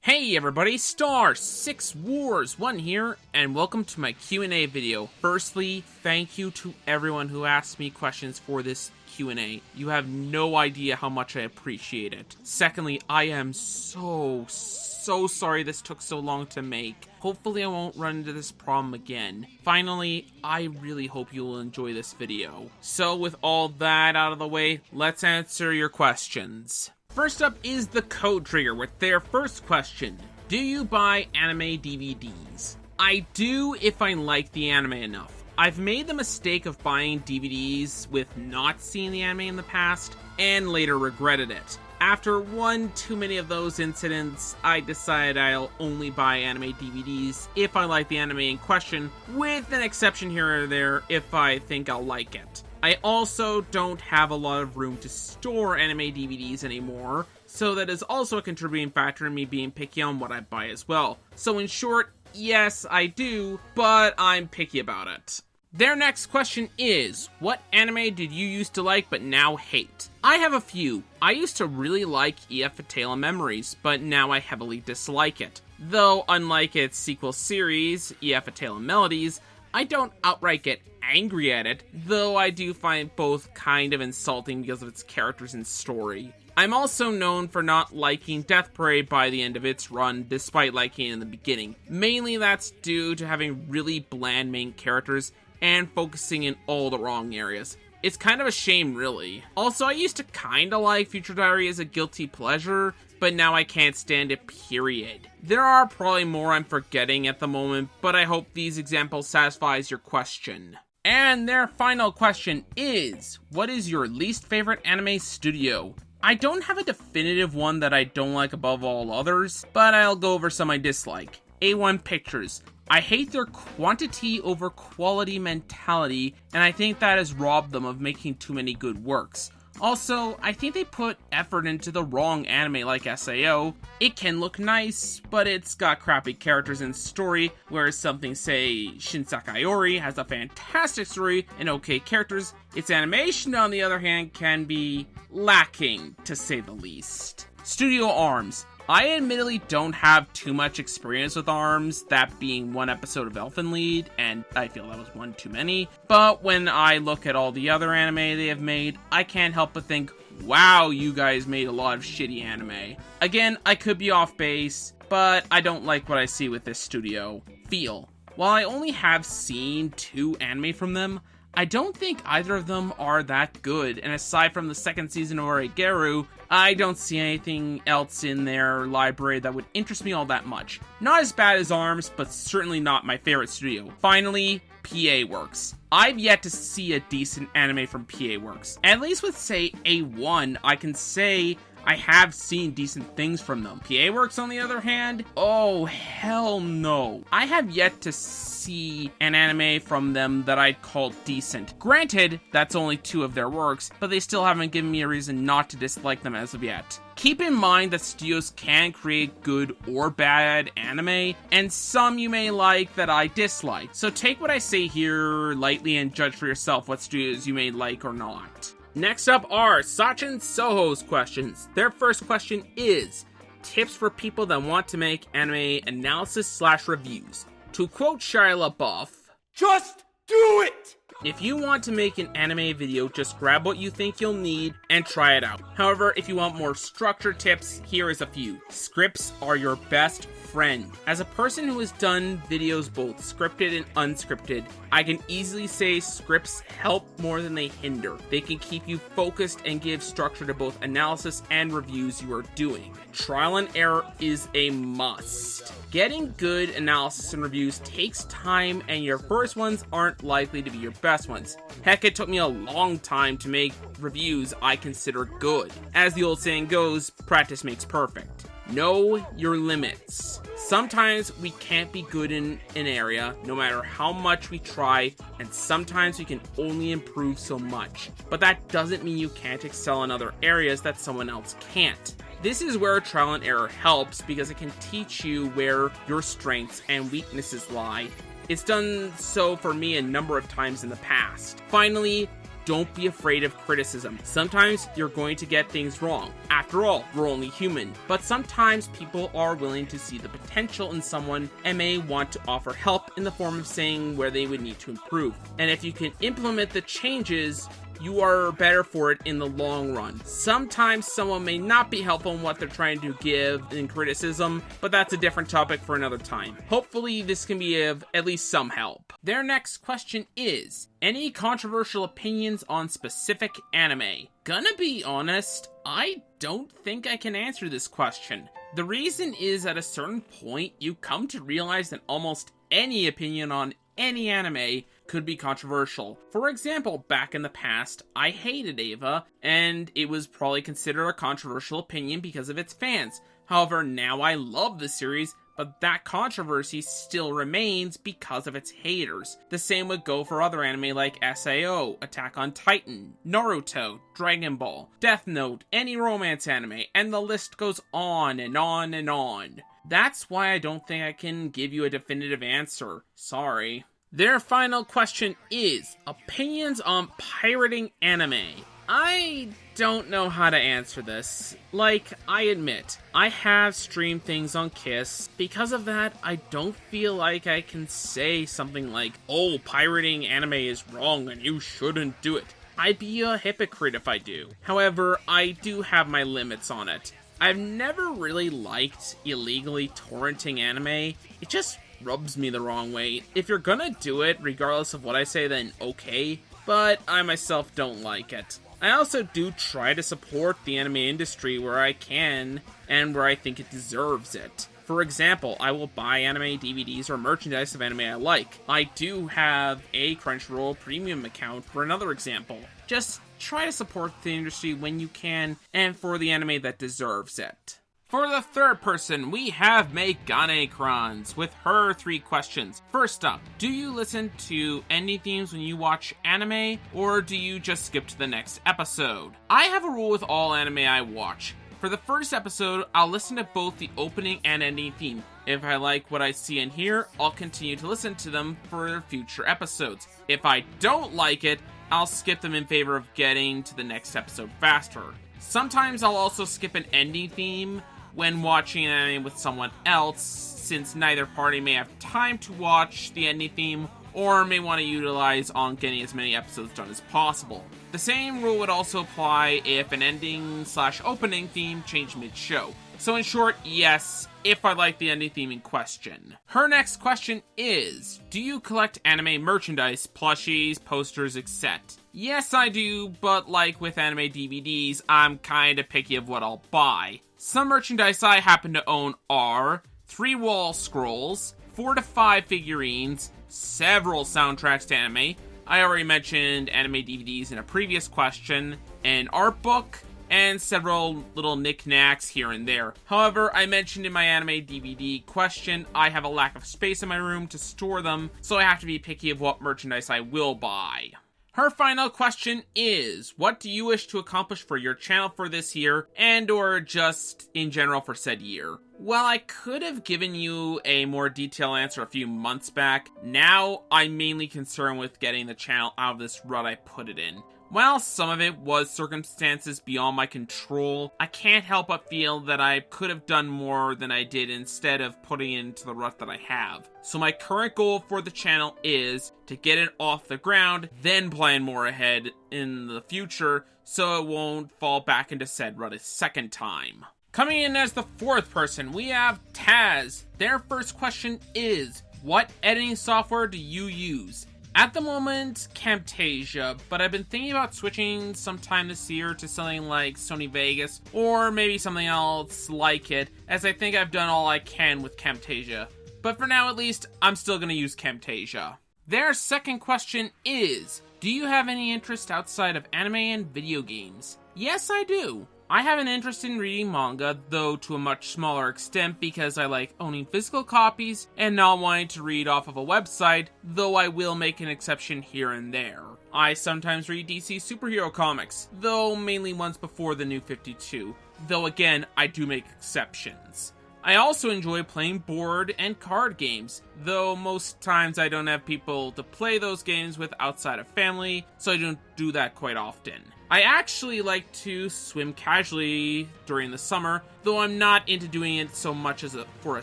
Hey everybody, Star 6 Wars 1 here, and welcome to my Q&A video. Firstly, thank you to everyone who asked me questions for this Q&A. You have no idea how much I appreciate it. Secondly, I am so sorry this took so long to make. Hopefully I won't run into this problem again. Finally, I really hope you will enjoy this video. So with all that out of the way, let's answer your questions. First up is the Code Trigger with their first question. Do you buy anime DVDs? I do if I like the anime enough. I've made the mistake of buying DVDs with not seeing the anime in the past, and later regretted it. After one too many of those incidents, I decided I'll only buy anime DVDs if I like the anime in question, with an exception here or there if I think I'll like it. I also don't have a lot of room to store anime DVDs anymore, so that is also a contributing factor in me being picky on what I buy as well. So in short, yes, I do, but I'm picky about it. Their next question is, what anime did you used to like but now hate? I have a few. I used to really like EF: A Tale of Memories, but now I heavily dislike it. Though, unlike its sequel series, EF: A Tale of Melodies, I don't outright get angry at it, though I do find both kind of insulting because of its characters and story. I'm also known for not liking Death Parade by the end of its run, despite liking it in the beginning. Mainly that's due to having really bland main characters and focusing in all the wrong areas. It's kind of a shame, really. Also, I used to kinda like Future Diary as a guilty pleasure, but now I can't stand it, period. There are probably more I'm forgetting at the moment, but I hope these examples satisfies your question. And their final question is, what is your least favorite anime studio? I don't have a definitive one that I don't like above all others, but I'll go over some I dislike. A1 Pictures. I hate their quantity over quality mentality, and I think that has robbed them of making too many good works. Also, I think they put effort into the wrong anime like SAO. It can look nice, but it's got crappy characters and story, whereas something, say, Shinsekai Ori has a fantastic story and okay characters. Its animation, on the other hand, can be lacking, to say the least. Studio Arms. I admittedly don't have too much experience with ARMS, that being one episode of Elfen Lied, and I feel that was one too many. But when I look at all the other anime they have made, I can't help but think, wow, you guys made a lot of shitty anime. Again, I could be off base, but I don't like what I see with this studio. Feel. While I only have seen 2 anime from them, I don't think either of them are that good, and aside from the second season of Oregeru, I don't see anything else in their library that would interest me all that much. Not as bad as ARMS, but certainly not my favorite studio. Finally, PA Works. I've yet to see a decent anime from PA Works. At least with, say, A1, I can say I have seen decent things from them. PA Works, on the other hand, oh, hell no. I have yet to see an anime from them that I'd call decent. Granted, that's only 2 of their works, but they still haven't given me a reason not to dislike them as of yet. Keep in mind that studios can create good or bad anime, and some you may like that I dislike. So take what I say here lightly and judge for yourself what studios you may like or not. Next up are Sachin Soho's questions. Their first question is, tips for people that want to make anime analysis/reviews. To quote Shia LaBeouf, just do it! If you want to make an anime video, just grab what you think you'll need and try it out. However, if you want more structured tips, here is a few. Scripts are your best friend. As a person who has done videos both scripted and unscripted, I can easily say scripts help more than they hinder. They can keep you focused and give structure to both analysis and reviews you are doing. Trial and error is a must. Getting good analysis and reviews takes time, and your first ones aren't likely to be your best ones. Heck, it took me a long time to make reviews I consider good. As the old saying goes, practice makes perfect. Know your limits. Sometimes we can't be good in an area, no matter how much we try, and sometimes we can only improve so much. But that doesn't mean you can't excel in other areas that someone else can't. This is where trial and error helps, because it can teach you where your strengths and weaknesses lie. It's done so for me a number of times in the past. Finally, don't be afraid of criticism. Sometimes you're going to get things wrong. After all, we're only human. But sometimes people are willing to see the potential in someone and may want to offer help in the form of saying where they would need to improve. And if you can implement the changes, you are better for it in the long run. Sometimes someone may not be helpful in what they're trying to give in criticism, but that's a different topic for another time. Hopefully this can be of at least some help. Their next question is, any controversial opinions on specific anime? Gonna be honest, I don't think I can answer this question. The reason is, at a certain point, you come to realize that almost any opinion on any anime could be controversial. For example, back in the past, I hated Eva, and it was probably considered a controversial opinion because of its fans. However, now I love the series, but that controversy still remains because of its haters. The same would go for other anime like SAO, Attack on Titan, Naruto, Dragon Ball, Death Note, any romance anime, and the list goes on and on and on. That's why I don't think I can give you a definitive answer. Sorry. Their final question is, opinions on pirating anime. I don't know how to answer this. Like, I admit, I have streamed things on Kiss. Because of that, I don't feel like I can say something like, oh, pirating anime is wrong and you shouldn't do it. I'd be a hypocrite if I do. However, I do have my limits on it. I've never really liked illegally torrenting anime. It just rubs me the wrong way. If you're gonna do it, regardless of what I say, then okay, but I myself don't like it. I also do try to support the anime industry where I can, and where I think it deserves it. For example, I will buy anime DVDs or merchandise of anime I like. I do have a Crunchyroll premium account for another example. Just try to support the industry when you can, and for the anime that deserves it. For the third person, we have Megane Krans with her 3 questions. First up, do you listen to ending themes when you watch anime, or do you just skip to the next episode? I have a rule with all anime I watch. For the first episode, I'll listen to both the opening and ending theme. If I like what I see and hear, I'll continue to listen to them for future episodes. If I don't like it, I'll skip them in favor of getting to the next episode faster. Sometimes I'll also skip an ending theme when watching an anime with someone else, since neither party may have time to watch the ending theme or may want to utilize on getting as many episodes done as possible. The same rule would also apply if an ending/opening theme changed mid-show. So in short, yes, if I like the ending theme in question. Her next question is, do you collect anime merchandise, plushies, posters, etc.? Yes, I do, but like with anime DVDs, I'm kinda picky of what I'll buy. Some merchandise I happen to own are 3 wall scrolls, 4 to 5 figurines, several soundtracks to anime. I already mentioned anime DVDs in a previous question, an art book, and several little knickknacks here and there. However, I mentioned in my anime DVD question, I have a lack of space in my room to store them, so I have to be picky of what merchandise I will buy. Her final question is, what do you wish to accomplish for your channel for this year, and or just in general for said year? Well, I could have given you a more detailed answer a few months back. Now, I'm mainly concerned with getting the channel out of this rut I put it in. While some of it was circumstances beyond my control, I can't help but feel that I could have done more than I did instead of putting it into the rut that I have. So my current goal for the channel is to get it off the ground, then plan more ahead in the future so it won't fall back into said rut a second time. Coming in as the 4th person, we have Taz. Their first question is, what editing software do you use? At the moment, Camtasia, but I've been thinking about switching sometime this year to something like Sony Vegas, or maybe something else like it, as I think I've done all I can with Camtasia. But for now at least, I'm still going to use Camtasia. Their second question is, do you have any interest outside of anime and video games? Yes, I do. I have an interest in reading manga, though to a much smaller extent because I like owning physical copies and not wanting to read off of a website, though I will make an exception here and there. I sometimes read DC superhero comics, though mainly ones before the New 52, though again, I do make exceptions. I also enjoy playing board and card games, though most times I don't have people to play those games with outside of family, so I don't do that quite often. I actually like to swim casually during the summer, though I'm not into doing it so much for a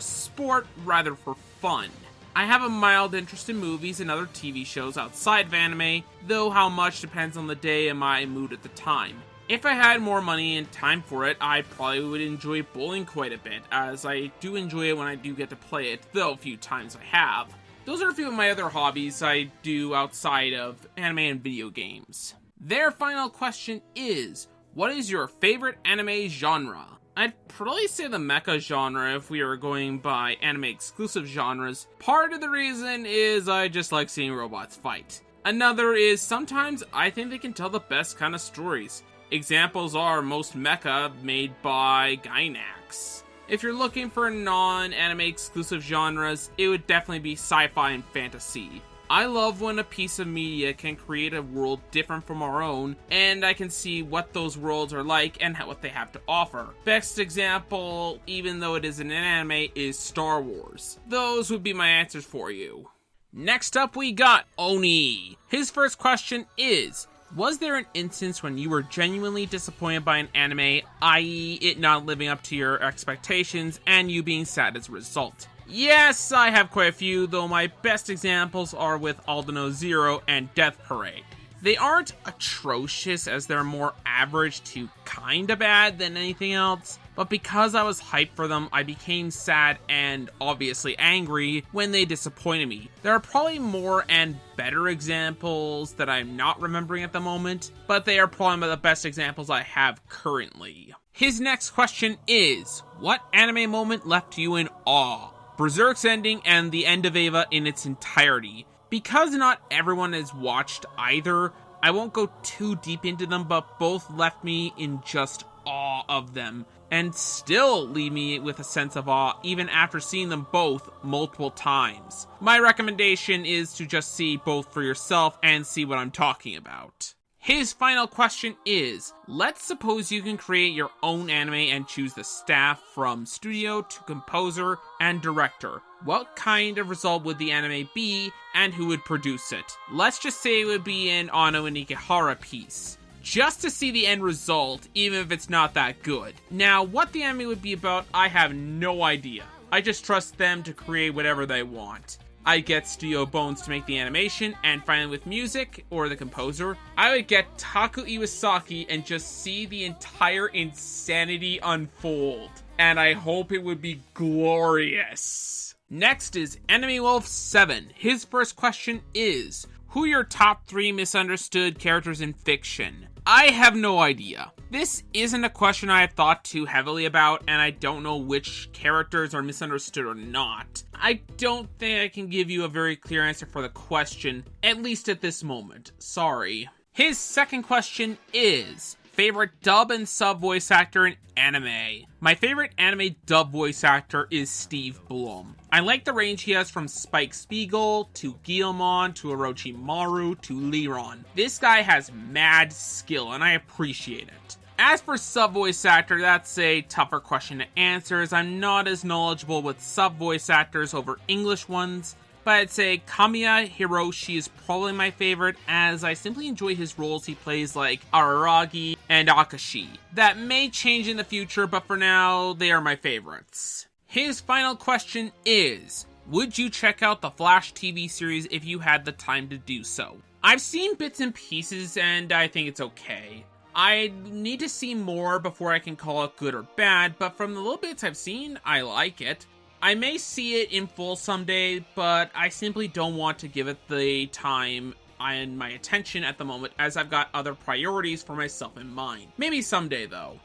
sport, rather for fun. I have a mild interest in movies and other TV shows outside of anime, though how much depends on the day and my mood at the time. If I had more money and time for it, I probably would enjoy bowling quite a bit, as I do enjoy it when I do get to play it, though a few times I have. Those are a few of my other hobbies I do outside of anime and video games. Their final question is, what is your favorite anime genre? I'd probably say the mecha genre if we were going by anime exclusive genres. Part of the reason is I just like seeing robots fight. Another is sometimes I think they can tell the best kind of stories. Examples are most mecha made by Gainax. If you're looking for non-anime exclusive genres, it would definitely be sci-fi and fantasy. I love when a piece of media can create a world different from our own, and I can see what those worlds are like and what they have to offer. Best example, even though it isn't an anime, is Star Wars. Those would be my answers for you. Next up we got Oni. His first question is, was there an instance when you were genuinely disappointed by an anime, i.e. it not living up to your expectations and you being sad as a result? Yes, I have quite a few, though my best examples are with Aldino Zero and Death Parade. They aren't atrocious, as they're more average to kinda bad than anything else, but because I was hyped for them, I became sad and obviously angry when they disappointed me. There are probably more and better examples that I'm not remembering at the moment, but they are probably the best examples I have currently. His next question is, what anime moment left you in awe? Berserk's ending and the end of Eva in its entirety. Because not everyone has watched either, I won't go too deep into them, but both left me in just awe of them, and still leave me with a sense of awe even after seeing them both multiple times. My recommendation is to just see both for yourself and see what I'm talking about. His final question is, let's suppose you can create your own anime and choose the staff from studio to composer and director. What kind of result would the anime be, and who would produce it? Let's just say it would be an Ano and Ikehara piece, just to see the end result, even if it's not that good. Now, what the anime would be about, I have no idea. I just trust them to create whatever they want. I get Studio Bones to make the animation, and finally with music, or the composer, I would get Taku Iwasaki and just see the entire insanity unfold. And I hope it would be glorious. Next is Enemy Wolf 7. His first question is, who are your top 3 misunderstood characters in fiction? I have no idea. This isn't a question I have thought too heavily about, and I don't know which characters are misunderstood or not. I don't think I can give you a very clear answer for the question, at least at this moment. Sorry. His second question is, favorite dub and sub voice actor in anime. My favorite anime dub voice actor is Steve Blum. I like the range he has from Spike Spiegel, to Guillemon, to Orochimaru, to Liron. This guy has mad skill, and I appreciate it. As for sub voice actor, that's a tougher question to answer, as I'm not as knowledgeable with sub voice actors over English ones. But I'd say Kamiya Hiroshi is probably my favorite, as I simply enjoy his roles he plays like Araragi and Akashi. That may change in the future, but for now, they are my favorites. His final question is, would you check out the Flash TV series if you had the time to do so? I've seen bits and pieces, and I think it's okay. I need to see more before I can call it good or bad, but from the little bits I've seen, I like it. I may see it in full someday, but I simply don't want to give it the time and my attention at the moment, as I've got other priorities for myself in mind. Maybe someday though.